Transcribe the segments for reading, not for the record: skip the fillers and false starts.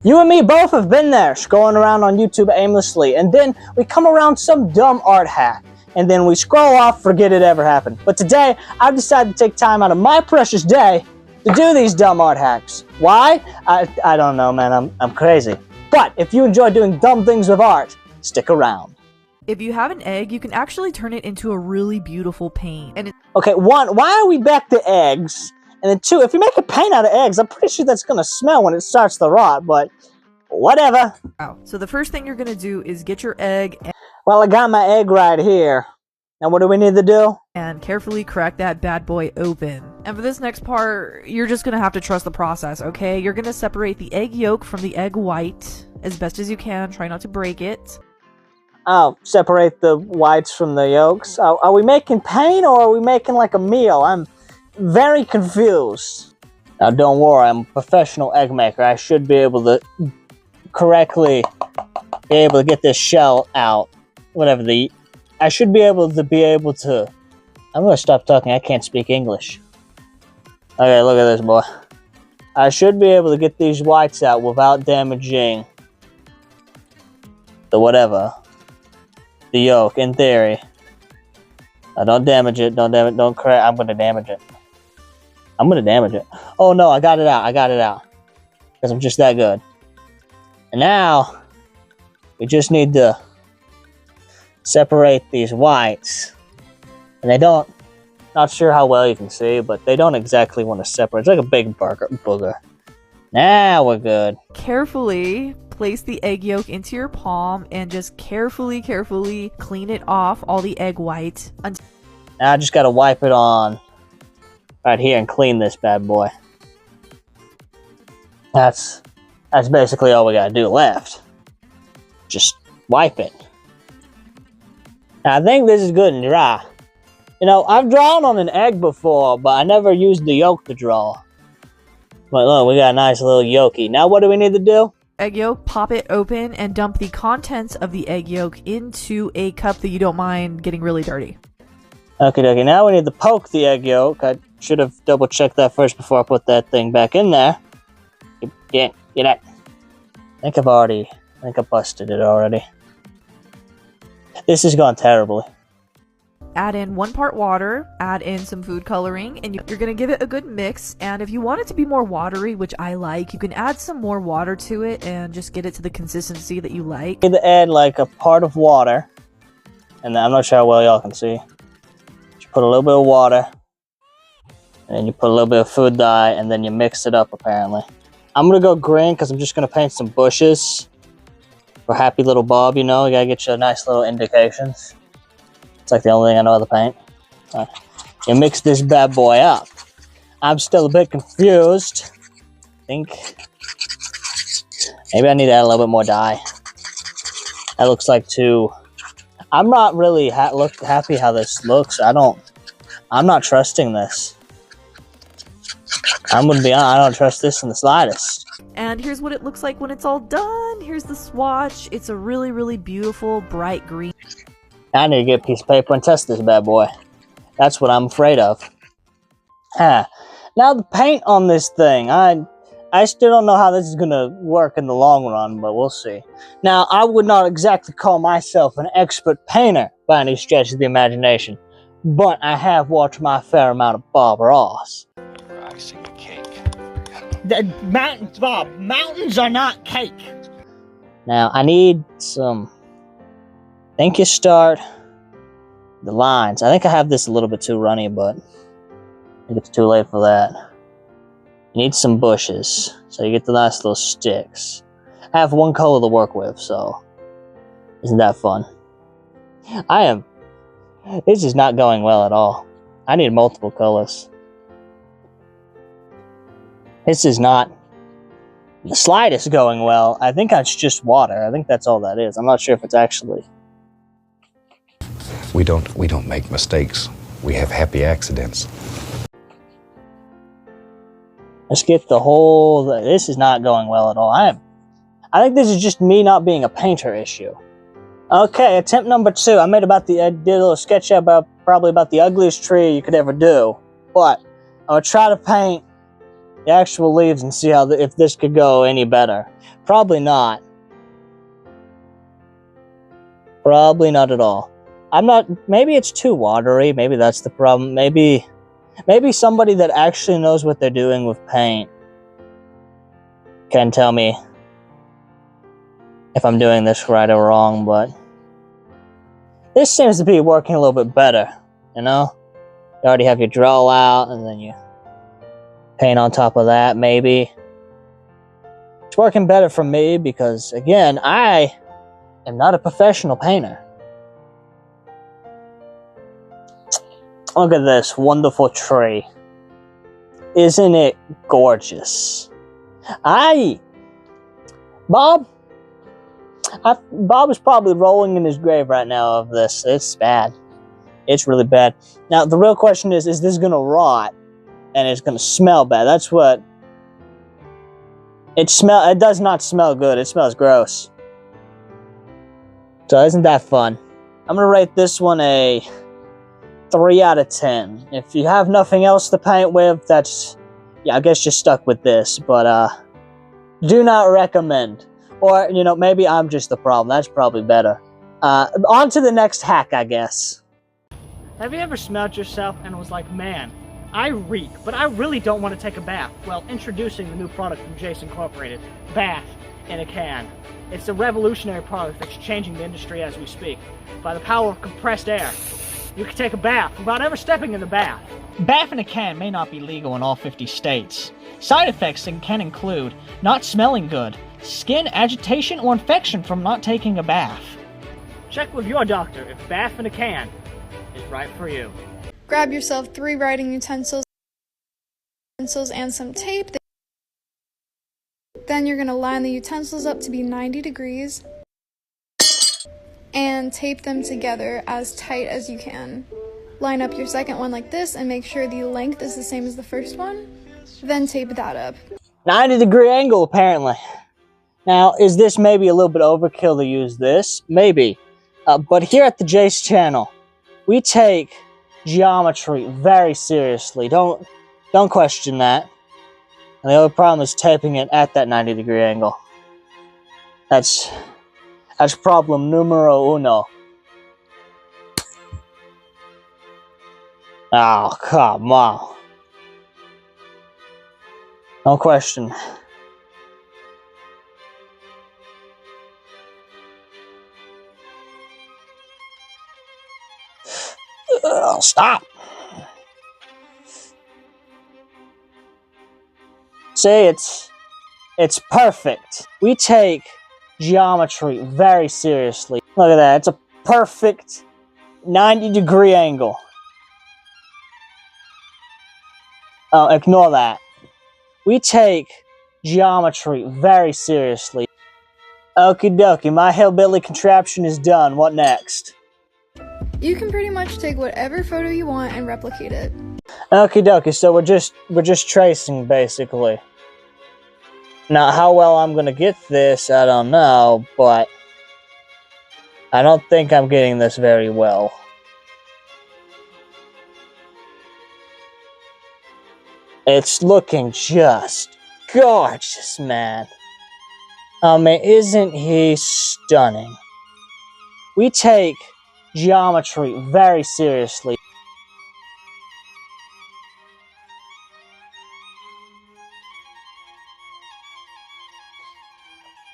You and me both have been there, scrolling around on YouTube aimlessly, and then we come around some dumb art hack, and then we scroll off, forget it ever happened. But today, I've decided to take time out of my precious day to do these dumb art hacks. Why? I don't know, man. I'm crazy. But if you enjoy doing dumb things with art, stick around. If you have an egg, you can actually turn it into a really beautiful paint. Okay, one, why are we back to eggs? And then two, if you make a paint out of eggs, I'm pretty sure that's gonna smell when it starts to rot, but whatever. So the first thing you're gonna do is get your egg Well, I got my egg right here. Now what do we need to do? and carefully crack that bad boy open. And for this next part, you're just gonna have to trust the process, okay? You're gonna separate the egg yolk from the egg white as best as you can. Try not to break it. Oh, separate the whites from the yolks. Are we making paint or are we making like a meal? I'm very confused. Now don't worry, I'm a professional egg maker. I should be able to correctly be able to get this shell out. I should be able to I'm gonna stop talking, I can't speak English. Okay, look at this, boy. I should be able to get these whites out without damaging the yolk, in theory. Don't damage it, don't crack. I'm gonna damage it. Oh no, I got it out. Because I'm just that good. And now, we just need to separate these whites. And they don't, not sure how well you can see, but they don't exactly want to separate. It's like a big booger. Now we're good. Carefully place the egg yolk into your palm and just carefully clean it off, all the egg white. Now I just gotta wipe it on right here and clean this bad boy. That's basically all we gotta do left. Just wipe it. Now, I think this is good and dry. You know, I've drawn on an egg before, but I never used the yolk to draw. But look, we got a nice little yolky. Now what do we need to do? Egg yolk, pop it open and dump the contents of the egg yolk into a cup that you don't mind getting really dirty. Okay, now we need to poke the egg yolk. I should have double checked that first before I put that thing back in there. Get it. I think I busted it already. This has gone terribly. Add in 1 part water, add in some food coloring, and you're gonna give it a good mix. And if you want it to be more watery, which I like, you can add some more water to it and just get it to the consistency that you like. You need to add like a part of water, and I'm not sure how well y'all can see. You put a little bit of water, and then you put a little bit of food dye, and then you mix it up apparently. I'm gonna go green because I'm just gonna paint some bushes for Happy Little Bob, you know, you gotta get you a nice little indications. It's like the only thing I know how to paint. You mix this bad boy up. I'm still a bit confused. I think maybe I need to add a little bit more dye. That looks like too. I'm not really happy how this looks. I'm not trusting this. I'm gonna be honest, I don't trust this in the slightest. And here's what it looks like when it's all done. Here's the swatch. It's a really beautiful bright green. I need to get a piece of paper and test this bad boy. That's what I'm afraid of. Now the paint on this thing, I still don't know how this is gonna work in the long run, but we'll see. Now, I would not exactly call myself an expert painter by any stretch of the imagination, but I have watched my fair amount of Bob Ross. Icing cake. Mountains, Bob. Mountains are not cake. Now, I need some. I think you start the lines. I think I have this a little bit too runny, but I think it's too late for that. You need some bushes, so you get the nice little sticks. I have 1 color to work with, so isn't that fun? This is not going well at all. I need multiple colors. This is not the slightest going well. I think it's just water. I think that's all that is. I'm not sure if it's actually. We don't make mistakes. We have happy accidents. Let's get the whole. This is not going well at all. I think this is just me not being a painter issue. Okay, attempt number 2. I did a little sketch probably about the ugliest tree you could ever do. But I'm gonna try to paint the actual leaves and see how if this could go any better. Probably not. Probably not at all. I'm not. Maybe it's too watery. Maybe that's the problem. Maybe somebody that actually knows what they're doing with paint can tell me if I'm doing this right or wrong. But this seems to be working a little bit better. You know, you already have your draw out, and then you paint on top of that. Maybe it's working better for me because, again, I am not a professional painter. Look at this wonderful tree. Isn't it gorgeous? Bob is probably rolling in his grave right now of this. It's bad. It's really bad. Now, the real question is this going to rot? And it's going to smell bad. That's what... It does not smell good. It smells gross. So isn't that fun? I'm going to rate this one a 3 out of 10. If you have nothing else to paint with, that's... Yeah, I guess you're stuck with this. But, do not recommend. Or, you know, maybe I'm just the problem. That's probably better. On to the next hack, I guess. Have you ever smelled yourself and was like, man, I reek, but I really don't want to take a bath? Well, introducing the new product from Jace Incorporated, Bath in a Can. It's a revolutionary product that's changing the industry as we speak. By the power of compressed air, you can take a bath without ever stepping in the bath. Bath in a can may not be legal in all 50 states. Side effects can include not smelling good, skin agitation, or infection from not taking a bath. Check with your doctor if Bath in a Can is right for you. Grab yourself 3 writing utensils and some tape. Then you're going to line the utensils up to be 90 degrees and tape them together as tight as you can. Line up your second one like this and make sure the length is the same as the first one. Then tape that up. 90-degree angle, apparently. Now, is this maybe a little bit overkill to use this? Maybe. But here at the Jace channel, we take geometry very seriously. Don't question that. And the only problem is taping it at that 90-degree angle. That's problem numero uno. Oh, come on. No question. Stop. See, it's perfect. We take geometry very seriously. Look at that. It's a perfect 90-degree angle. Oh, ignore that. We take geometry very seriously. Okie dokie, my hillbilly contraption is done. What next? You can pretty much take whatever photo you want and replicate it. Okie dokie, so we're just tracing basically. Now, how well I'm gonna get this, I don't know, but I don't think I'm getting this very well. It's looking just gorgeous, man. I mean, isn't he stunning? We take geometry very seriously.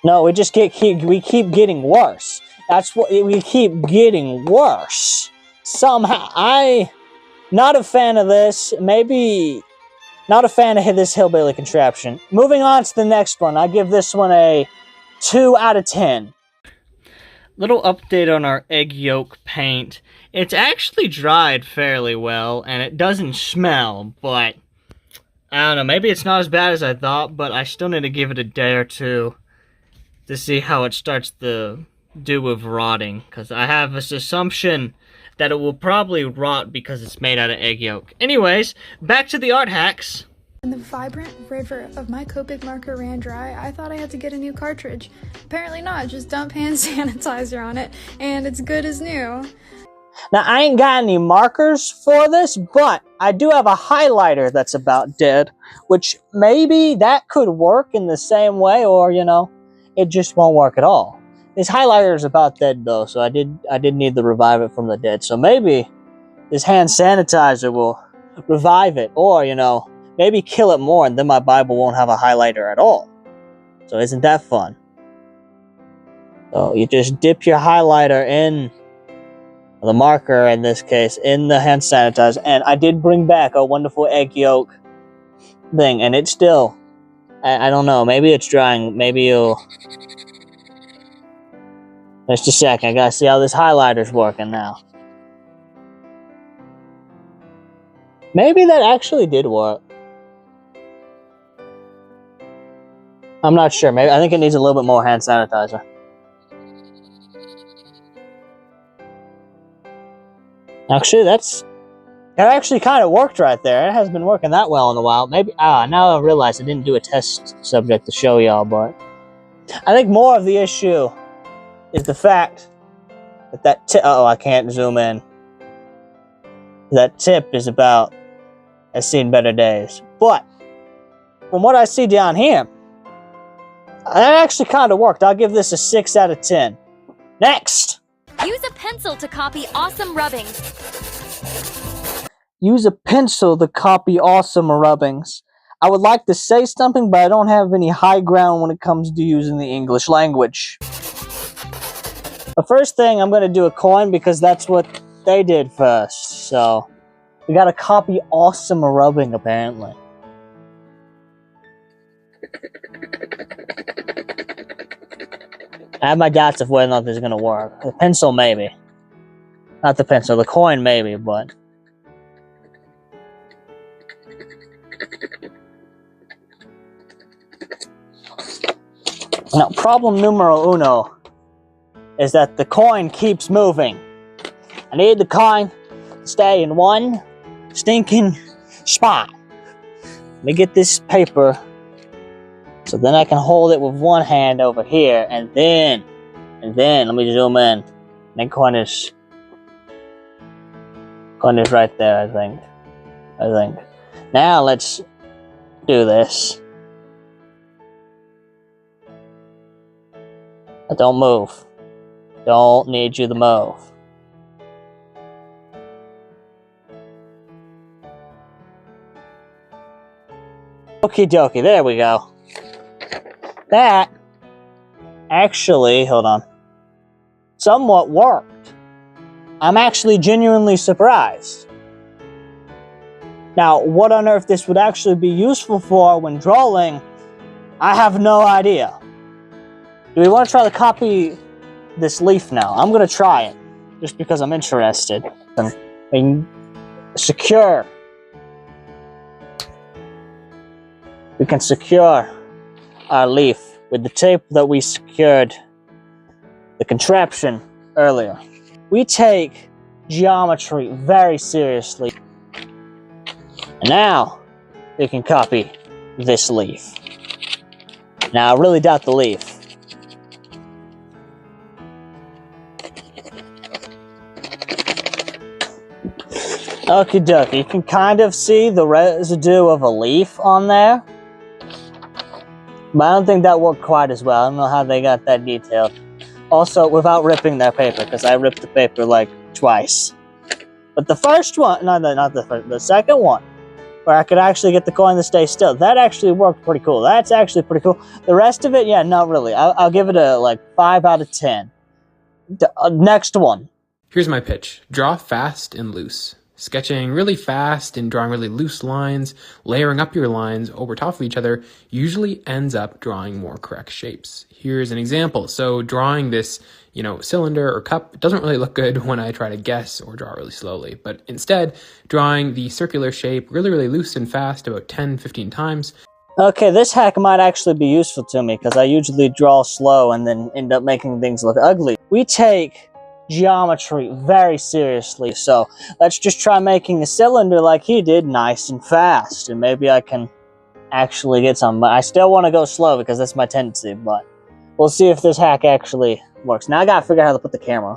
No, we keep getting worse. That's what we keep getting worse. Somehow, not a fan of this. Maybe not a fan of this hillbilly contraption. Moving on to the next one, I give this one a 2 out of 10. Little update on our egg yolk paint. It's actually dried fairly well, and it doesn't smell, but I don't know, maybe it's not as bad as I thought, but I still need to give it a day or two to see how it starts to do with rotting, because I have this assumption that it will probably rot because it's made out of egg yolk. Anyways, back to the art hacks. When the vibrant river of my Copic marker ran dry, I thought I had to get a new cartridge. Apparently not, just dump hand sanitizer on it, and it's good as new. Now, I ain't got any markers for this, but I do have a highlighter that's about dead, which maybe that could work in the same way, or, you know, it just won't work at all. This highlighter is about dead, though, so I did need to revive it from the dead. So maybe this hand sanitizer will revive it, or, you know, maybe kill it more, and then my Bible won't have a highlighter at all. So isn't that fun? So you just dip your highlighter in, the marker in this case, in the hand sanitizer. And I did bring back a wonderful egg yolk thing, and it's still, I don't know, maybe it's drying, maybe you'll... Just a second, I gotta see how this highlighter's working now. Maybe that actually did work. I'm not sure, maybe, I think it needs a little bit more hand sanitizer. Actually, that actually kind of worked right there. It hasn't been working that well in a while. Maybe, now I realize I didn't do a test subject to show y'all, but I think more of the issue is the fact that tip, I can't zoom in. That tip is about, has seen better days. But, from what I see down here, that actually kind of worked. I'll give this a 6 out of 10. Next! Use a pencil to copy awesome rubbings. Use a pencil to copy awesome rubbings. I would like to say something, but I don't have any high ground when it comes to using the English language. The first thing, I'm going to do a coin because that's what they did first. So, we got to copy awesome rubbing, apparently. I have my doubts of whether or not this is going to work. The pencil, maybe. Not the pencil, the coin, maybe, but... Now, problem numero uno is that the coin keeps moving. I need the coin to stay in one stinking spot. Let me get this paper so then I can hold it with one hand over here, and then let me zoom in. And coin is right there, I think. Now let's do this. Don't move. Don't need you to move. Okie dokie, there we go. That actually, hold on, somewhat worked. I'm actually genuinely surprised. Now, what on earth this would actually be useful for when drawing, I have no idea. Do we want to try to copy this leaf now? I'm going to try it, just because I'm interested. And secure. We can secure our leaf with the tape that we secured the contraption earlier. We take geometry very seriously. And now, we can copy this leaf. Now, I really doubt the leaf. Okie dokie, you can kind of see the residue of a leaf on there. But I don't think that worked quite as well. I don't know how they got that detailed. Also, without ripping that paper, because I ripped the paper like twice. But the first one, not the first, the second one, where I could actually get the coin to stay still, that actually worked pretty cool. That's actually pretty cool. The rest of it, yeah, not really. I'll give it a, 5 out of 10. Next one. Here's my pitch. Draw fast and loose. Sketching really fast and drawing really loose lines, layering up your lines over top of each other, usually ends up drawing more correct shapes. Here's an example. So drawing this, cylinder or cup doesn't really look good when I try to guess or draw really slowly. But instead, drawing the circular shape really, really loose and fast about 10, 15 times. Okay, this hack might actually be useful to me because I usually draw slow and then end up making things look ugly. We take geometry very seriously, so let's just try making a cylinder like he did, nice and fast, and maybe I can actually get some. But I still want to go slow because that's my tendency, but we'll see if this hack actually works. Now I gotta figure out how to put the camera.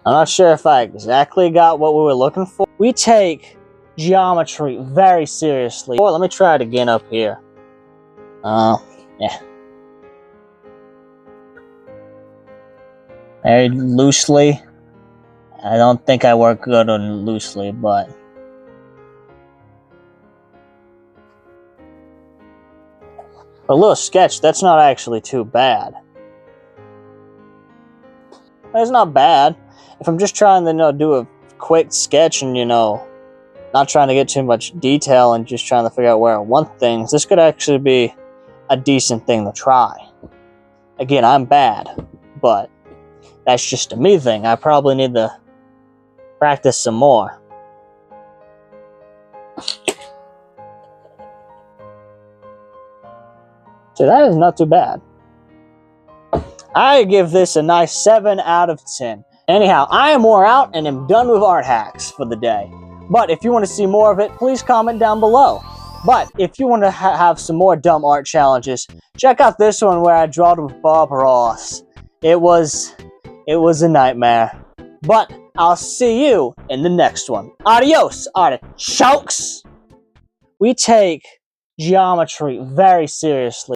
I'm not sure if I exactly got what we were looking for. We take geometry very seriously. Or let me try it again up here. Yeah. Very loosely. I don't think I work good on loosely, but... For a little sketch, that's not actually too bad. It's not bad. If I'm just trying to, do a quick sketch and, not trying to get too much detail and just trying to figure out where I want things, this could actually be a decent thing to try. Again, I'm bad, but that's just a me thing. I probably need to practice some more. So that is not too bad. I give this a nice 7 out of 10. Anyhow, I am wore out and am done with art hacks for the day. But if you want to see more of it, please comment down below. But if you want to have some more dumb art challenges, check out this one where I drawed with Bob Ross. It was a nightmare. But I'll see you in the next one. Adios, artichokes! We take geometry very seriously.